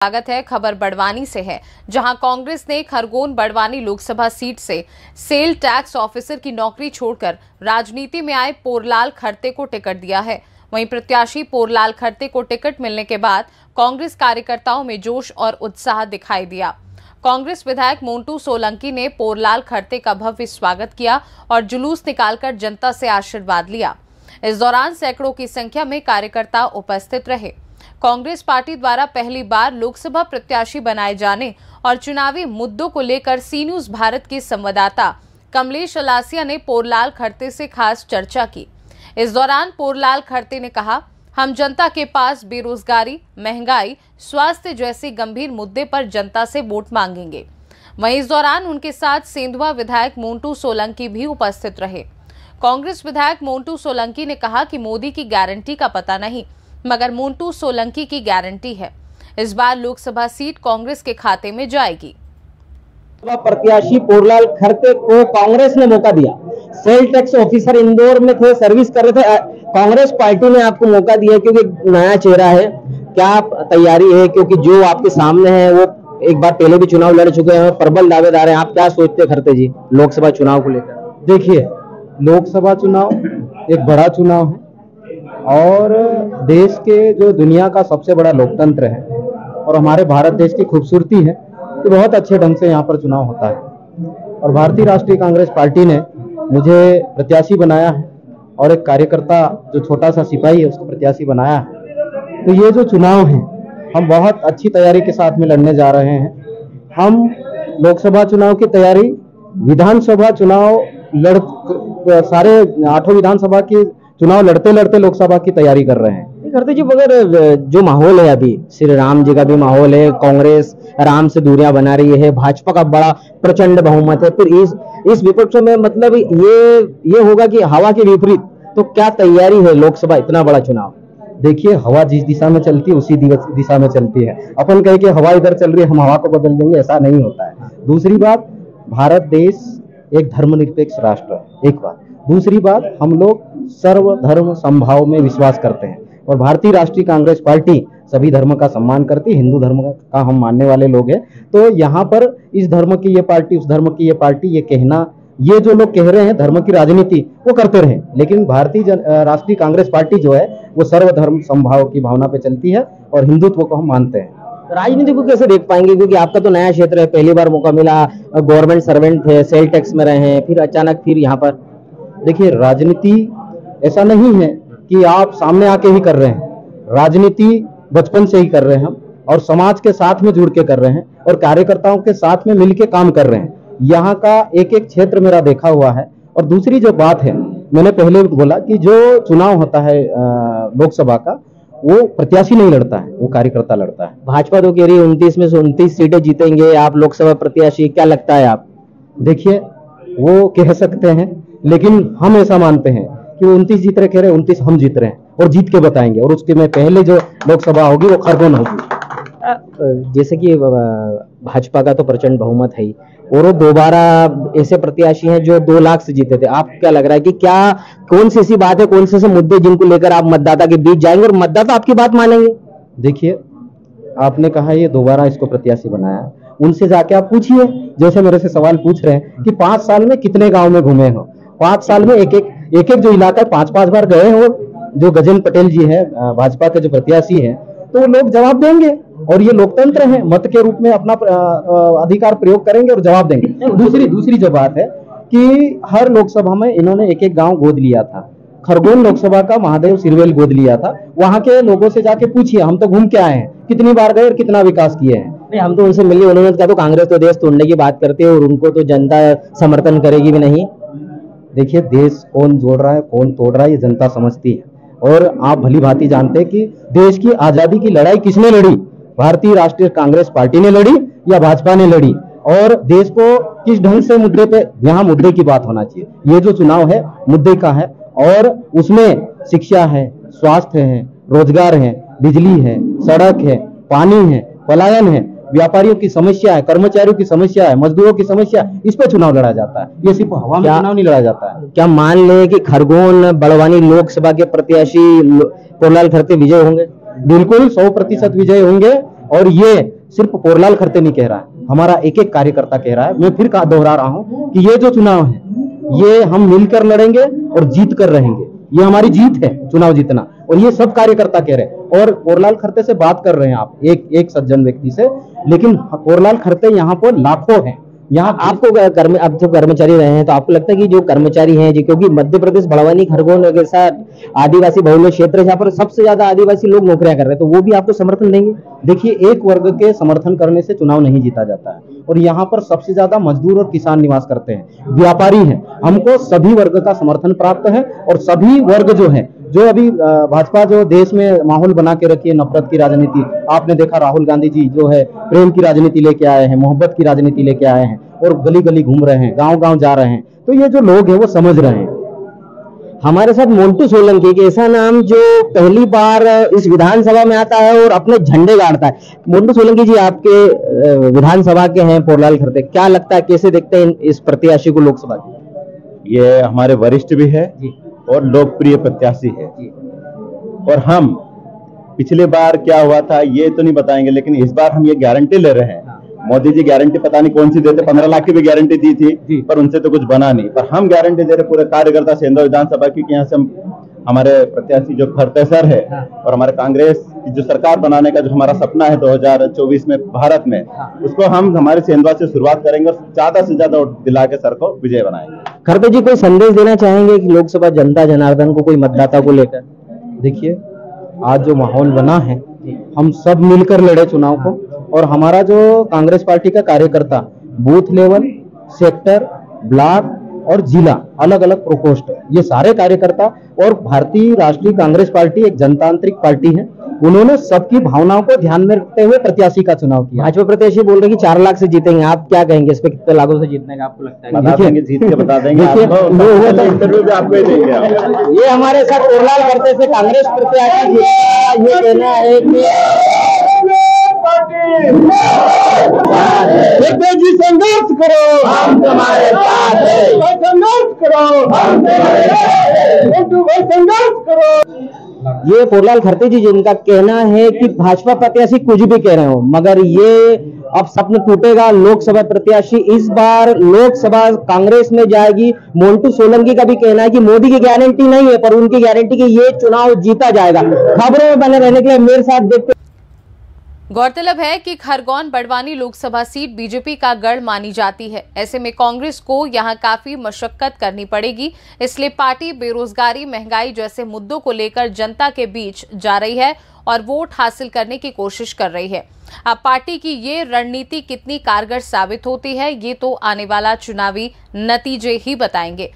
स्वागत है। खबर बड़वानी से है, जहां कांग्रेस ने खरगोन बड़वानी लोकसभा सीट से सेल टैक्स ऑफिसर की नौकरी छोड़कर राजनीति में आए पोरलाल खरते को टिकट दिया है। वहीं प्रत्याशी पोरलाल खरते को टिकट मिलने के बाद कांग्रेस कार्यकर्ताओं में जोश और उत्साह दिखाई दिया। कांग्रेस विधायक मोंटू सोलंकी ने पोरलाल खरते का भव्य स्वागत किया और जुलूस निकालकर जनता से आशीर्वाद लिया। इस दौरान सैकड़ों की संख्या में कार्यकर्ता उपस्थित रहे। कांग्रेस पार्टी द्वारा पहली बार लोकसभा प्रत्याशी बनाए जाने और चुनावी मुद्दों को लेकर सी न्यूज भारत के संवाददाता कमलेश अलासिया ने पोरलाल खरते से खास चर्चा की। इस दौरान पोरलाल खरते ने कहा, हम जनता के पास बेरोजगारी, महंगाई, स्वास्थ्य जैसे गंभीर मुद्दे पर जनता से वोट मांगेंगे। वहीं इस दौरान उनके साथ सेंधवा विधायक मोंटू सोलंकी भी उपस्थित रहे। कांग्रेस विधायक मोंटू सोलंकी ने कहा कि मोदी की गारंटी का पता नहीं, मगर मोंटू सोलंकी की गारंटी है। इस बार लोकसभा सीट कांग्रेस के खाते में जाएगी। प्रत्याशी पोरलाल खरते को कांग्रेस ने मौका दिया। सेल टैक्स ऑफिसर इंदौर में थे, सर्विस कर रहे थे। कांग्रेस पार्टी ने आपको मौका दिया क्योंकि नया चेहरा है। क्या तैयारी है? क्योंकि जो आपके सामने है वो एक बार पहले भी चुनाव लड़ चुके हैं, प्रबल दावेदार हैं। आप क्या सोचते हैं खरते जी लोकसभा चुनाव को लेकर? देखिए, लोकसभा चुनाव एक बड़ा चुनाव है और देश के जो दुनिया का सबसे बड़ा लोकतंत्र है और हमारे भारत देश की खूबसूरती है कि बहुत अच्छे ढंग से यहाँ पर चुनाव होता है। और भारतीय राष्ट्रीय कांग्रेस पार्टी ने मुझे प्रत्याशी बनाया है और एक कार्यकर्ता जो छोटा सा सिपाही है उसको प्रत्याशी बनाया है। तो ये जो चुनाव है हम बहुत अच्छी तैयारी के साथ में लड़ने जा रहे हैं। हम लोकसभा चुनाव की तैयारी, विधानसभा चुनाव सारे 8 विधानसभा की चुनाव लड़ते लड़ते लोकसभा की तैयारी कर रहे हैं। खरते जी, मगर जो माहौल है अभी, श्री राम जी का भी माहौल है, कांग्रेस राम से दूरियां बना रही है, भाजपा का बड़ा प्रचंड बहुमत है, फिर इस विपक्ष में मतलब ये होगा कि हवा के विपरीत। तो क्या तैयारी है लोकसभा इतना बड़ा चुनाव? देखिए, हवा जिस दिशा में चलती है उसी दिशा में चलती है। अपन कहे कि हवा इधर चल रही है हम हवा को बदल देंगे, ऐसा नहीं होता है। दूसरी बात, भारत देश एक धर्मनिरपेक्ष राष्ट्र है, एक बात। दूसरी बात, हम लोग सर्वधर्म समभाव में विश्वास करते हैं और भारतीय राष्ट्रीय कांग्रेस पार्टी सभी धर्म का सम्मान करती है। हिंदू धर्म का हम मानने वाले लोग हैं। तो यहाँ पर इस धर्म की ये पार्टी, उस धर्म की ये पार्टी, ये कहना, ये जो लोग कह रहे हैं धर्म की राजनीति, वो करते रहे। लेकिन भारतीय राष्ट्रीय कांग्रेस पार्टी जो है वो सर्वधर्म समभाव की भावना पे चलती है और हिंदुत्व को हम मानते हैं। राजनीति को कैसे देख पाएंगे? क्योंकि आपका तो नया क्षेत्र है, पहली बार मौका मिला, गवर्नमेंट सर्वेंट थे, सेल टैक्स में रहे हैं, फिर अचानक फिर यहाँ पर। देखिए, राजनीति ऐसा नहीं है कि आप सामने आके ही कर रहे हैं। राजनीति बचपन से ही कर रहे हैं हम और समाज के साथ में जुड़ के कर रहे हैं और कार्यकर्ताओं के साथ में मिलके काम कर रहे हैं। यहाँ का एक एक क्षेत्र मेरा देखा हुआ है। और दूसरी जो बात है, मैंने पहले बोला कि जो चुनाव होता है लोकसभा का, वो प्रत्याशी नहीं लड़ता है, वो कार्यकर्ता लड़ता है। भाजपा तो कह रही है 29 में से 29 सीटें जीतेंगे, आप लोकसभा प्रत्याशी, क्या लगता है आप? देखिए, वो कह सकते हैं, लेकिन हम ऐसा मानते हैं कि 29 जीत रहे, कह रहे 29 हम जीत रहे हैं और जीत के बताएंगे। और उसके में पहले जो लोकसभा होगी वो खरगोन होगी। जैसे कि भाजपा का तो प्रचंड बहुमत है ही, और दोबारा ऐसे प्रत्याशी हैं जो 2 लाख से जीते थे। आप क्या लग रहा है कि क्या कौन सी ऐसी बात है, कौन से मुद्दे जिनको लेकर आप मतदाता के बीच जाएंगे और मतदाता आपकी बात मानेंगे? देखिए, आपने कहा ये दोबारा इसको प्रत्याशी बनाया, उनसे जाके आप पूछिए, जैसे मेरे से सवाल पूछ रहे हैं कि 5 साल में कितने गांव में घूमे हो। 5 साल में एक एक जो इलाका 5-5 बार गए हो। जो गजेंद्र पटेल जी है, भाजपा के जो प्रत्याशी हैं, तो लोग जवाब देंगे और ये लोकतंत्र है, मत के रूप में अपना अधिकार प्रयोग करेंगे और जवाब देंगे। दूसरी जो बात है कि हर लोकसभा में इन्होंने एक एक गांव गोद लिया था। खरगोन लोकसभा का महादेव सिरवेल गोद लिया था। वहां के लोगों से जाके पूछिए, हम तो घूम के आए हैं, कितनी बार गए और कितना विकास किए हैं। नहीं, हम तो उनसे मिले, उन्होंने कहा तो कांग्रेस तो देश तोड़ने की बात करती है और उनको तो जनता समर्थन करेगी भी नहीं। देखिए, देश कौन जोड़ रहा है कौन तोड़ रहा है ये जनता समझती है। और आप भली भांति जानते हैं कि देश की आजादी की लड़ाई किसने लड़ी? भारतीय राष्ट्रीय कांग्रेस पार्टी ने लड़ी या भाजपा ने लड़ी? और देश को किस ढंग से मुद्दे पे, यहाँ मुद्दे की बात होना चाहिए। ये जो चुनाव है मुद्दे का है और उसमें शिक्षा है, स्वास्थ्य है, रोजगार है, बिजली है, सड़क है, पानी है, पलायन है, व्यापारियों की समस्या है, कर्मचारियों की समस्या है, मजदूरों की समस्या है। इस पे चुनाव लड़ा जाता है, ये सिर्फ हवा में चुनाव नहीं लड़ा जाता है। क्या मान ले कि खरगोन बड़वानी लोकसभा के प्रत्याशी पोरलाल खरते विजय होंगे? बिल्कुल 100% विजय होंगे। और ये सिर्फ पोरलाल खरते नहीं कह रहा है, हमारा एक एक कार्यकर्ता कह रहा है। मैं फिर दोहरा रहा हूं कि ये जो चुनाव है ये हम मिलकर लड़ेंगे और जीत कर रहेंगे। ये हमारी जीत है, चुनाव जीतना, और ये सब कार्यकर्ता कह रहे हैं। और पोरलाल खरते से बात कर रहे हैं आप, एक सज्जन व्यक्ति से, लेकिन पोरलाल खरते यहाँ पर लाखों हैं। यहाँ आपको अब जो कर्मचारी रहे हैं तो आपको लगता है कि जो कर्मचारी हैं जी, क्योंकि मध्य प्रदेश बड़वानी खरगोन जैसा आदिवासी बहुल क्षेत्र जहाँ पर सबसे ज्यादा आदिवासी लोग नौकरियां कर रहे हैं, तो वो भी आपको समर्थन देंगे? देखिए, एक वर्ग के समर्थन करने से चुनाव नहीं जीता जाता है, और यहाँ पर सबसे ज्यादा मजदूर और किसान निवास करते हैं, व्यापारी हैं। हमको सभी वर्ग का समर्थन प्राप्त है, और सभी वर्ग जो है, जो अभी भाजपा जो देश में माहौल बना के रखी है नफरत की राजनीति, आपने देखा राहुल गांधी जी जो है प्रेम की राजनीति लेके आए हैं, मोहब्बत की राजनीति लेके आए हैं, और गली गली घूम रहे हैं, गांव गांव जा रहे हैं। तो ये जो लोग हैं वो समझ रहे हैं। हमारे साथ मोन्टू सोलंकी, एक ऐसा नाम जो पहली बार इस विधानसभा में आता है और अपने झंडे गाड़ता है। मोन्टू सोलंकी जी, आपके विधानसभा के हैं पोरलाल खरते, क्या लगता है, कैसे देखते हैं इस प्रत्याशी को लोकसभा की? ये हमारे वरिष्ठ भी है और लोकप्रिय प्रत्याशी है, और हम पिछले बार क्या हुआ था ये तो नहीं बताएंगे, लेकिन इस बार हम ये गारंटी ले रहे हैं। मोदी जी गारंटी पता नहीं कौन सी देते, 15 लाख की भी गारंटी दी थी, पर उनसे तो कुछ बना नहीं। पर हम गारंटी दे रहे पूरे कार्यकर्ता सेंधा विधानसभा की, यहाँ से हमारे प्रत्याशी जो खरते सर है, और हमारे कांग्रेस की जो सरकार बनाने का जो हमारा सपना है 2024 में भारत में, उसको हम हमारे सेंधवा से शुरुआत करेंगे और ज्यादा से ज्यादा वोट दिला के सर को विजय बनाएंगे। खरते जी, कोई संदेश देना चाहेंगे कि लोकसभा जनता जनार्दन को, कोई मतदाता को लेकर? देखिए, आज जो माहौल बना है, हम सब मिलकर लड़े चुनाव को, और हमारा जो कांग्रेस पार्टी का कार्यकर्ता बूथ लेवल, सेक्टर, ब्लॉक और जिला, अलग अलग प्रकोष्ठ, ये सारे कार्यकर्ता, और भारतीय राष्ट्रीय कांग्रेस पार्टी एक जनतांत्रिक पार्टी है, उन्होंने सबकी भावनाओं को ध्यान में रखते हुए प्रत्याशी का चुनाव किया। भाजपा प्रत्याशी बोल रहे कि 4 लाख से जीतेंगे, आप क्या कहेंगे इस पे, कितने लाखों से जीतने का आपको लगता है? बता देंगे, जीत के बता देंगे। इंटरव्यू भी आपको ही देंगे। ये हमारे साथ पोरलाल खरते से कांग्रेस प्रत्याशी ये कहना है कि जी संघर्ष करो, हम तुम्हारे साथ हैं, संघर्ष करो, हम संघर्ष करो। ये पोरलाल खरते जी, जिनका कहना है कि भाजपा प्रत्याशी कुछ भी कह रहे हो, मगर ये अब सपना टूटेगा। लोकसभा प्रत्याशी इस बार लोकसभा कांग्रेस में जाएगी। मोन्टू सोलंकी का भी कहना है कि मोदी की गारंटी नहीं है, पर उनकी गारंटी कि ये चुनाव जीता जाएगा। खबरों में बने रहने के लिए मेरे साथ देखते। गौरतलब है कि खरगोन बड़वानी लोकसभा सीट बीजेपी का गढ़ मानी जाती है। ऐसे में कांग्रेस को यहां काफी मशक्कत करनी पड़ेगी, इसलिए पार्टी बेरोजगारी, महंगाई जैसे मुद्दों को लेकर जनता के बीच जा रही है और वोट हासिल करने की कोशिश कर रही है। अब पार्टी की ये रणनीति कितनी कारगर साबित होती है, ये तो आने वाला चुनावी नतीजे ही बताएंगे।